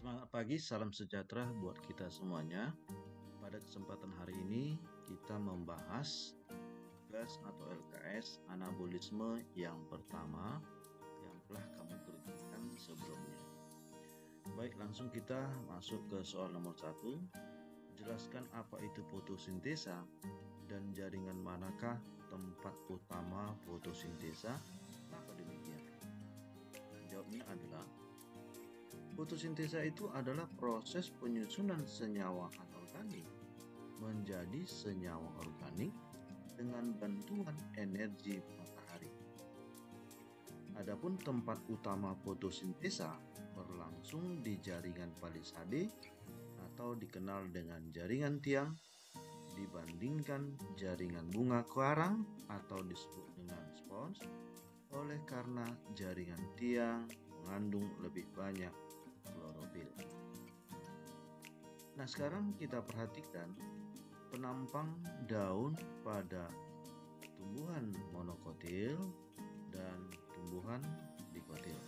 Semangat pagi, salam sejahtera buat kita semuanya. Pada kesempatan hari ini kita membahas tugas atau LKS anabolisme yang pertama yang telah kamu kerjakan sebelumnya. Baik, langsung kita masuk ke soal nomor 1. Jelaskan apa itu fotosintesa dan jaringan manakah tempat utama fotosintesa. Kenapa demikian? Jawabnya adalah fotosintesa itu adalah proses penyusunan senyawa anorganik menjadi senyawa organik dengan bantuan energi matahari. Adapun tempat utama fotosintesa berlangsung di jaringan palisade atau dikenal dengan jaringan tiang dibandingkan jaringan bunga karang atau disebut dengan spons, oleh karena jaringan tiang mengandung lebih banyak klorofil. Nah, sekarang kita perhatikan penampang daun pada tumbuhan monokotil dan tumbuhan dikotil.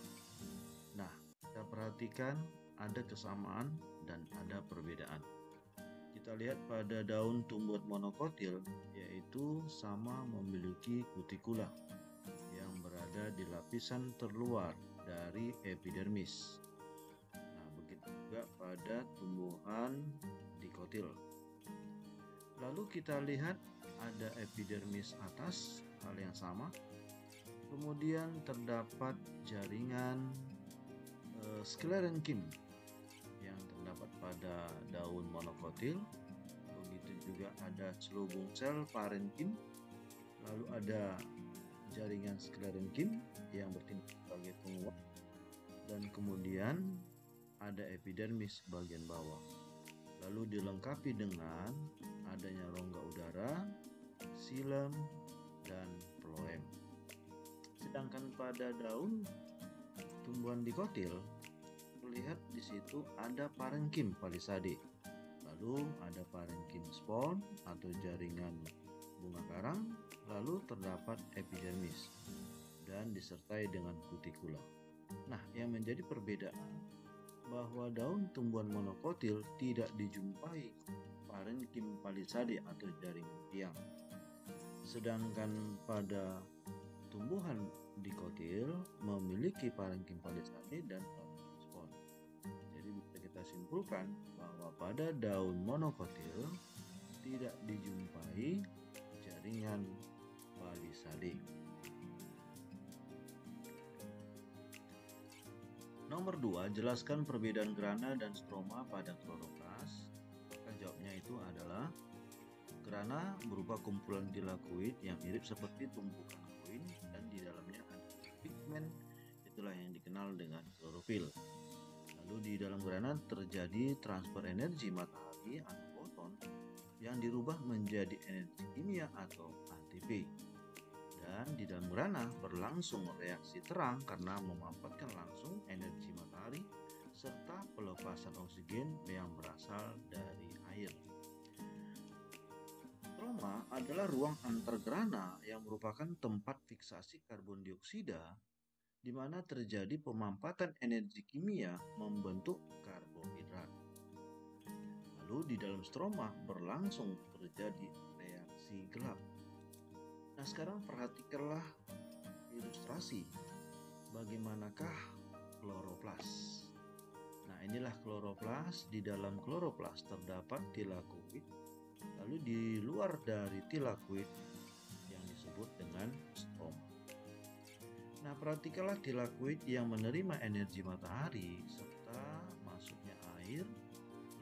Nah, kita perhatikan ada kesamaan dan ada perbedaan. Kita lihat pada daun tumbuhan monokotil, yaitu sama memiliki kutikula yang berada di lapisan terluar dari epidermis. Nah, begitu juga pada tumbuhan dikotil. Lalu kita lihat ada epidermis atas, hal yang sama. Kemudian terdapat jaringan sklerenkim yang terdapat pada daun monokotil. Begitu juga ada selubung sel parenkim. Lalu ada jaringan sklerenkim yang bertindak sebagai penguat, dan kemudian ada epidermis bagian bawah. Lalu dilengkapi dengan adanya rongga udara, xilem, dan phloem. Sedangkan pada daun tumbuhan dikotil, terlihat di situ ada parenkim palisade. Lalu ada parenkim spon atau jaringan bunga karang, lalu terdapat epidermis dan disertai dengan kutikula. Nah, yang menjadi perbedaan bahwa daun tumbuhan monokotil tidak dijumpai parenkim palisade atau jaringan tiang. Sedangkan pada tumbuhan dikotil memiliki parenkim palisade dan parenkim spon. Jadi bisa kita simpulkan bahwa pada daun monokotil tidak dijumpai jaringan palisade. Nomor 2, jelaskan perbedaan grana dan stroma pada kloroplas. Maka jawabnya itu adalah grana berupa kumpulan tilakoid yang mirip seperti tumpukan koin dan di dalamnya ada pigmen, itulah yang dikenal dengan klorofil. Lalu di dalam grana terjadi transfer energi matahari atau foton yang dirubah menjadi energi kimia atau ATP. Dan di dalam grana berlangsung reaksi terang karena memanfaatkan langsung energi matahari serta pelepasan oksigen yang berasal dari air. Stroma adalah ruang antargrana yang merupakan tempat fiksasi karbon dioksida di mana terjadi pemanfaatan energi kimia membentuk karbohidrat. Lalu di dalam stroma berlangsung terjadi reaksi gelap. Nah, sekarang perhatikanlah ilustrasi bagaimanakah kloroplas. Nah, inilah kloroplas. Di dalam kloroplas terdapat tilakoid. Lalu di luar dari tilakoid yang disebut dengan stroma. Nah, perhatikanlah tilakoid yang menerima energi matahari serta masuknya air.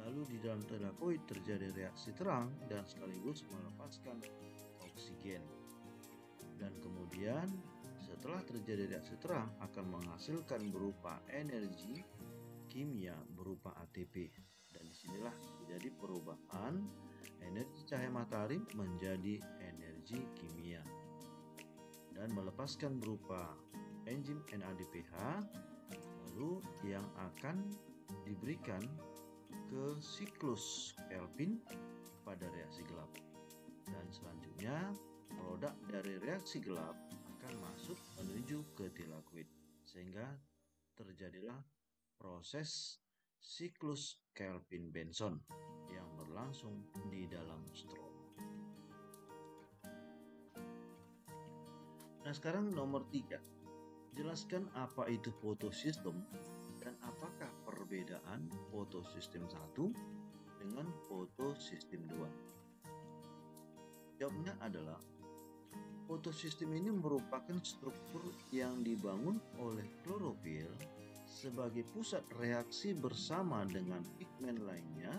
Lalu di dalam tilakoid terjadi reaksi terang dan sekaligus melepaskan oksigen. Dan kemudian setelah terjadi reaksi terang akan menghasilkan berupa energi kimia berupa ATP. Dan disinilah terjadi perubahan energi cahaya matahari menjadi energi kimia dan melepaskan berupa enzim NADPH, lalu yang akan diberikan ke siklus Calvin pada reaksi gelap. Dan selanjutnya produk dari reaksi gelap akan masuk menuju ke tilakoid sehingga terjadilah proses siklus Kelvin-Benson yang berlangsung di dalam stroma. Nah, sekarang nomor 3. Jelaskan apa itu fotosistem dan apakah perbedaan fotosistem 1 dengan fotosistem 2. Jawabnya adalah fotosistem ini merupakan struktur yang dibangun oleh klorofil sebagai pusat reaksi bersama dengan pigmen lainnya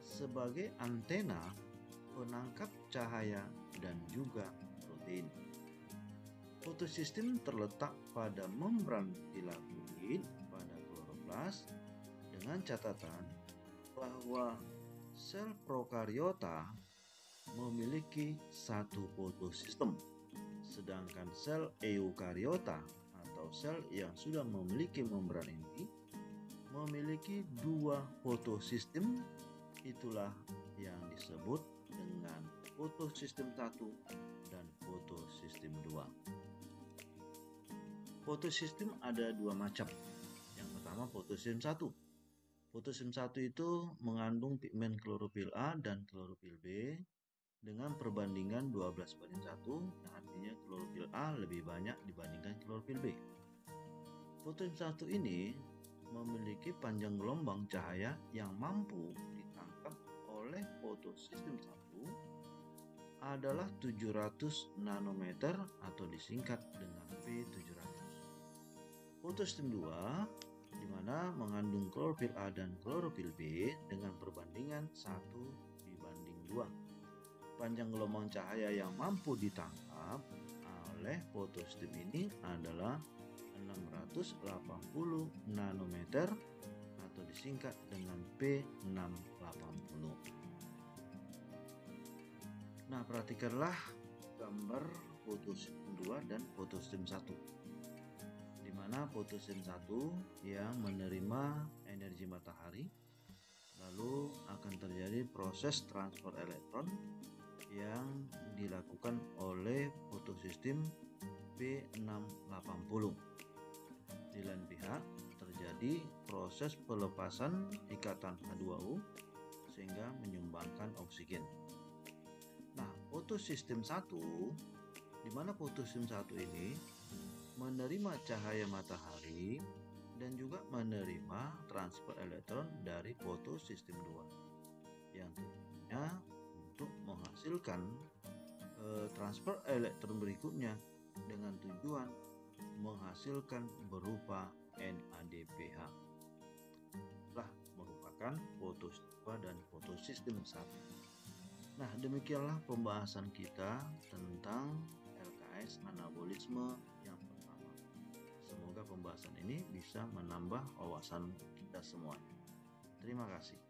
sebagai antena penangkap cahaya dan juga protein. Fotosistem terletak pada membran filamentid pada kloroplas dengan catatan bahwa sel prokariota memiliki satu fotosistem, sedangkan sel eukariota atau sel yang sudah memiliki membran inti memiliki 2 fotosistem. Itulah yang disebut dengan fotosistem 1 dan fotosistem 2. Fotosistem ada 2 macam. Yang pertama fotosistem 1. Fotosistem 1 itu mengandung pigmen klorofil A dan klorofil B dengan perbandingan 12:1, yang artinya klorofil A lebih banyak dibandingkan klorofil B. Fotosistem 1 ini memiliki panjang gelombang cahaya yang mampu ditangkap oleh fotosistem 1 adalah 700 nanometer atau disingkat dengan P700. Fotosistem 2 di mana mengandung klorofil A dan klorofil B dengan perbandingan 1:2. Panjang gelombang cahaya yang mampu ditangkap oleh fotosistem ini adalah 680 nanometer atau disingkat dengan P680. Nah, perhatikanlah gambar fotosistem 2 dan fotosistem 1. Di mana fotosistem 1 yang menerima energi matahari, lalu akan terjadi proses transfer elektron yang dilakukan oleh fotosistem P680. Di lain pihak terjadi proses pelepasan ikatan H2O sehingga menyumbangkan oksigen. Nah, fotosistem 1 di mana fotosistem 1 ini menerima cahaya matahari dan juga menerima transfer elektron dari fotosistem 2 yang tujuannya untuk menghasilkan transfer elektron berikutnya dengan tujuan menghasilkan berupa NADPH. Lah merupakan fotosistem 2 dan fotosistem 1. Nah, demikianlah pembahasan kita tentang LKS anabolisme yang pertama. Semoga pembahasan ini bisa menambah wawasan kita semuanya. Terima kasih.